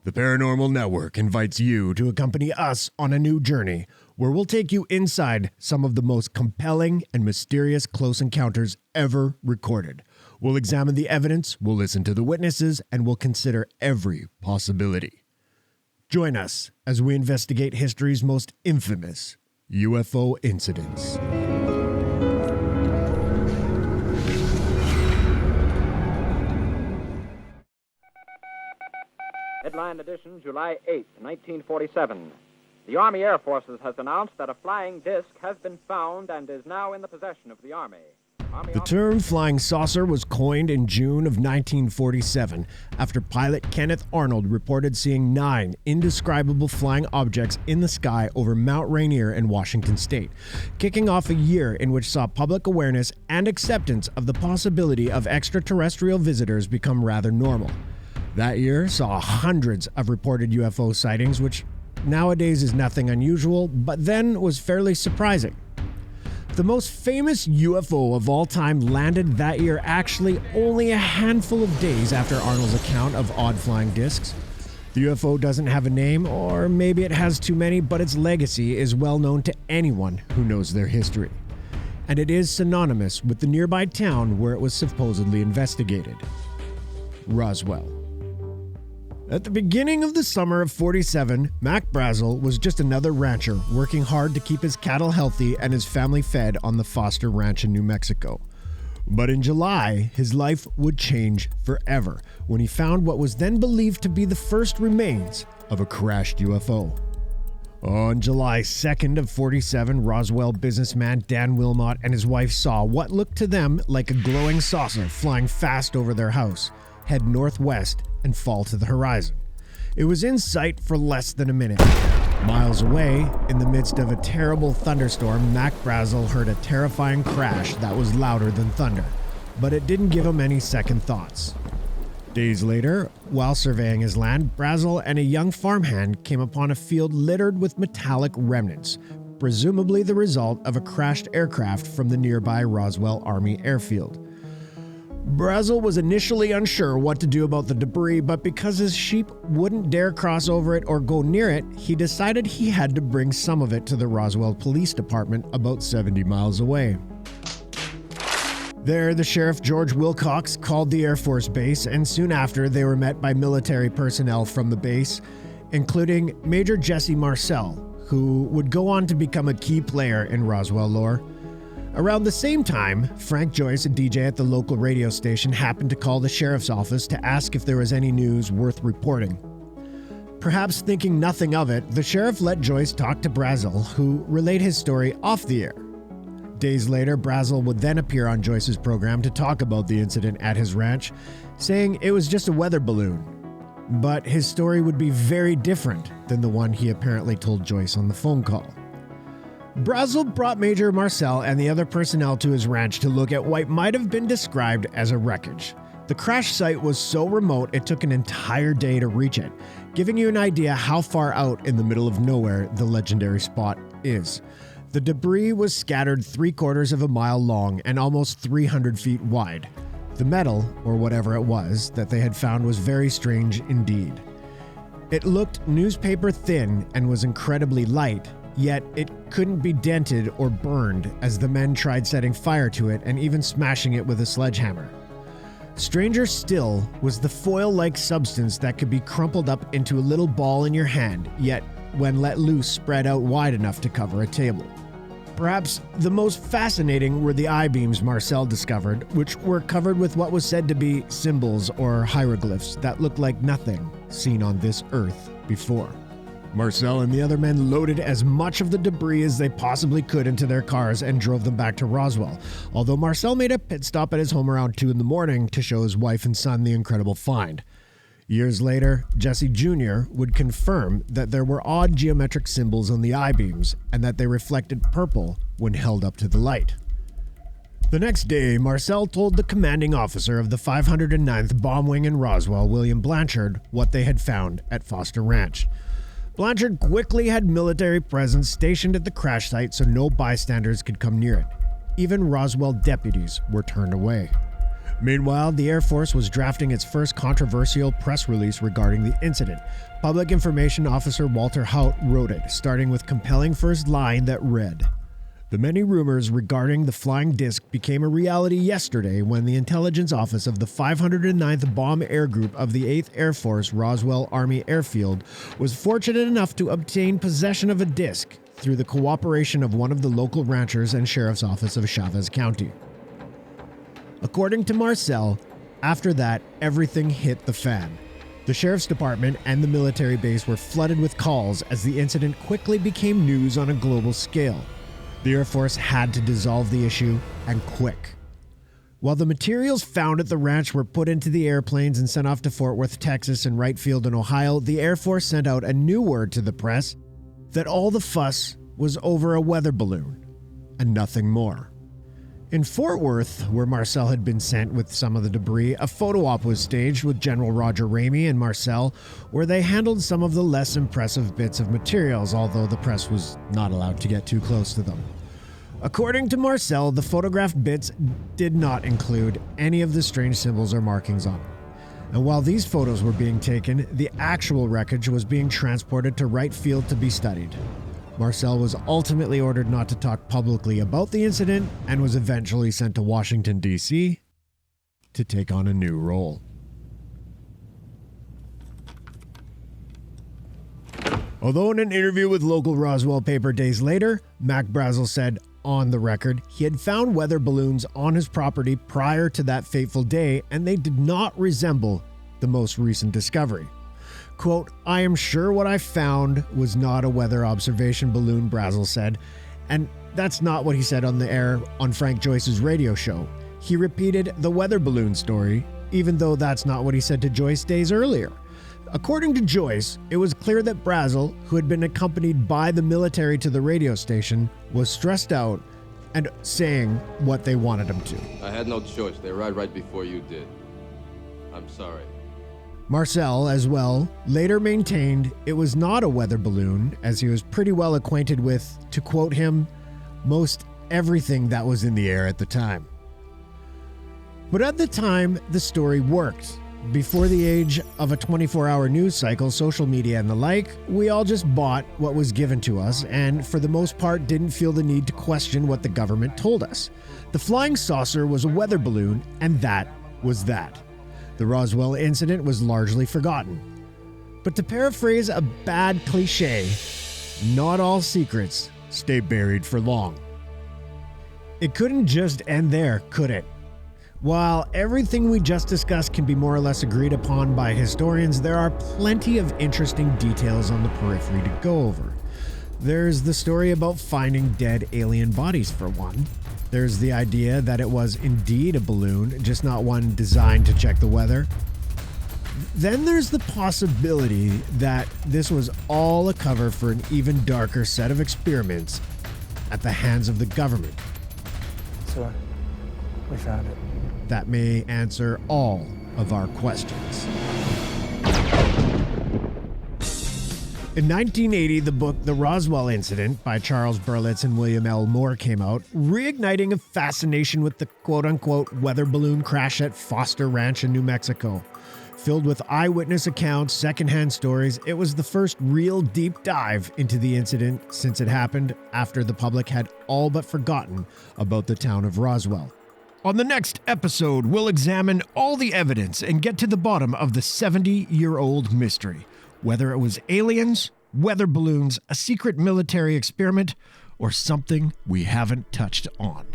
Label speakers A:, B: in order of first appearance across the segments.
A: The Paranormal Network invites you to accompany us on a new journey where we'll take you inside some of the most compelling and mysterious close encounters ever recorded. We'll examine the evidence, we'll listen to the witnesses, and we'll consider every possibility. Join us as we investigate history's most infamous UFO incidents.
B: Headline edition, July 8, 1947. The Army Air Forces has announced that a flying disc has been found and is now in the possession of the Army.
A: The term flying saucer was coined in June of 1947 after pilot Kenneth Arnold reported seeing 9 indescribable flying objects in the sky over Mount Rainier in Washington state, kicking off a year in which saw public awareness and acceptance of the possibility of extraterrestrial visitors become rather normal. That year saw hundreds of reported UFO sightings, which nowadays is nothing unusual, but then was fairly surprising. The most famous UFO of all time landed that year actually only a handful of days after Arnold's account of odd flying discs. The UFO doesn't have a name, or maybe it has too many, but its legacy is well known to anyone who knows their history. And it is synonymous with the nearby town where it was supposedly investigated: Roswell. At the beginning of the summer of '47, Mac Brazel was just another rancher working hard to keep his cattle healthy and his family fed on the Foster Ranch in New Mexico. But in July, his life would change forever when he found what was then believed to be the first remains of a crashed UFO. On July 2nd of '47, Roswell businessman Dan Wilmot and his wife saw what looked to them like a glowing saucer flying fast over their house, head northwest, and fall to the horizon. It was in sight for less than a minute. Miles away, in the midst of a terrible thunderstorm, Mac Brazel heard a terrifying crash that was louder than thunder, but it didn't give him any second thoughts. Days later, while surveying his land, Brazel and a young farmhand came upon a field littered with metallic remnants, presumably the result of a crashed aircraft from the nearby Roswell Army airfield. Brazel was initially unsure what to do about the debris, but because his sheep wouldn't dare cross over it or go near it, he decided he had to bring some of it to the Roswell Police Department about 70 miles away. There, the Sheriff George Wilcox called the Air Force Base, and soon after they were met by military personnel from the base, including Major Jesse Marcel, who would go on to become a key player in Roswell lore. Around the same time, Frank Joyce, a DJ at the local radio station, happened to call the sheriff's office to ask if there was any news worth reporting. Perhaps thinking nothing of it, the sheriff let Joyce talk to Brazel, who relayed his story off the air. Days later, Brazel would then appear on Joyce's program to talk about the incident at his ranch, saying it was just a weather balloon. But his story would be very different than the one he apparently told Joyce on the phone call. Brazel brought Major Marcel and the other personnel to his ranch to look at what might have been described as a wreckage. The crash site was so remote it took an entire day to reach it, giving you an idea how far out in the middle of nowhere the legendary spot is. The debris was scattered 3/4 of a mile long and almost 300 feet wide. The metal, or whatever it was, that they had found was very strange indeed. It looked newspaper thin and was incredibly light, yet it couldn't be dented or burned as the men tried setting fire to it and even smashing it with a sledgehammer. Stranger still was the foil-like substance that could be crumpled up into a little ball in your hand, yet when let loose spread out wide enough to cover a table. Perhaps the most fascinating were the I-beams Marcel discovered, which were covered with what was said to be symbols or hieroglyphs that looked like nothing seen on this earth before. Marcel and the other men loaded as much of the debris as they possibly could into their cars and drove them back to Roswell, although Marcel made a pit stop at his home around 2 a.m. to show his wife and son the incredible find. Years later, Jesse Jr. would confirm that there were odd geometric symbols on the I-beams and that they reflected purple when held up to the light. The next day, Marcel told the commanding officer of the 509th Bomb Wing in Roswell, William Blanchard, what they had found at Foster Ranch. Blanchard quickly had military presence stationed at the crash site so no bystanders could come near it. Even Roswell deputies were turned away. Meanwhile, the Air Force was drafting its first controversial press release regarding the incident. Public Information Officer Walter Haut wrote it, starting with compelling first line that read, "The many rumors regarding the flying disc became a reality yesterday when the intelligence office of the 509th Bomb Air Group of the 8th Air Force Roswell Army Airfield was fortunate enough to obtain possession of a disc through the cooperation of one of the local ranchers and sheriff's office of Chavez County." According to Marcel, after that, everything hit the fan. The sheriff's department and the military base were flooded with calls as the incident quickly became news on a global scale. The Air Force had to dissolve the issue, and quick. While the materials found at the ranch were put into the airplanes and sent off to Fort Worth, Texas and Wright Field in Ohio, the Air Force sent out a new word to the press that all the fuss was over a weather balloon, and nothing more. In Fort Worth, where Marcel had been sent with some of the debris, a photo op was staged with General Roger Ramey and Marcel, where they handled some of the less impressive bits of materials, although the press was not allowed to get too close to them. According to Marcel, the photographed bits did not include any of the strange symbols or markings on them. And while these photos were being taken, the actual wreckage was being transported to Wright Field to be studied. Marcel was ultimately ordered not to talk publicly about the incident and was eventually sent to Washington, D.C. to take on a new role. Although in an interview with local Roswell paper days later, Mac Brazel said, on the record, he had found weather balloons on his property prior to that fateful day, and they did not resemble the most recent discovery. Quote, "I am sure what I found was not a weather observation balloon," Brazel said, and that's not what he said on the air on Frank Joyce's radio show. He repeated the weather balloon story, even though that's not what he said to Joyce days earlier. According to Joyce, it was clear that Brazel, who had been accompanied by the military to the radio station, was stressed out and saying what they wanted him to.
C: "I had no choice. They arrived right before you did. I'm sorry."
A: Marcel, as well, later maintained it was not a weather balloon, as he was pretty well acquainted with, to quote him, most everything that was in the air at the time. But at the time, the story worked. Before the age of a 24-hour news cycle, social media and the like, we all just bought what was given to us and, for the most part, didn't feel the need to question what the government told us. The flying saucer was a weather balloon, and that was that. The Roswell incident was largely forgotten. But to paraphrase a bad cliche, not all secrets stay buried for long. It couldn't just end there, could it? While everything we just discussed can be more or less agreed upon by historians, there are plenty of interesting details on the periphery to go over. There's the story about finding dead alien bodies, for one. There's the idea that it was indeed a balloon, just not one designed to check the weather. Then there's the possibility that this was all a cover for an even darker set of experiments at the hands of the government.
D: So, we found it.
A: That may answer all of our questions. In 1980, the book The Roswell Incident by Charles Berlitz and William L. Moore came out, reigniting a fascination with the quote-unquote weather balloon crash at Foster Ranch in New Mexico. Filled with eyewitness accounts, secondhand stories, it was the first real deep dive into the incident since it happened after the public had all but forgotten about the town of Roswell. On the next episode, we'll examine all the evidence and get to the bottom of the 70-year-old mystery. Whether it was aliens, weather balloons, a secret military experiment, or something we haven't touched on.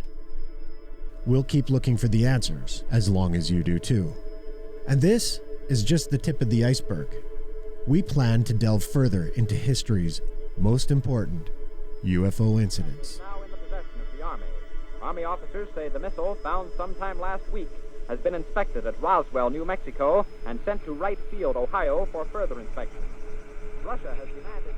A: We'll keep looking for the answers, as long as you do too. And this is just the tip of the iceberg. We plan to delve further into history's most important UFO incidents.
B: Now in the possession of the Army. Army officers say the missile, found sometime last week, has been inspected at Roswell, New Mexico, and sent to Wright Field, Ohio, for further inspection. Russia has demanded...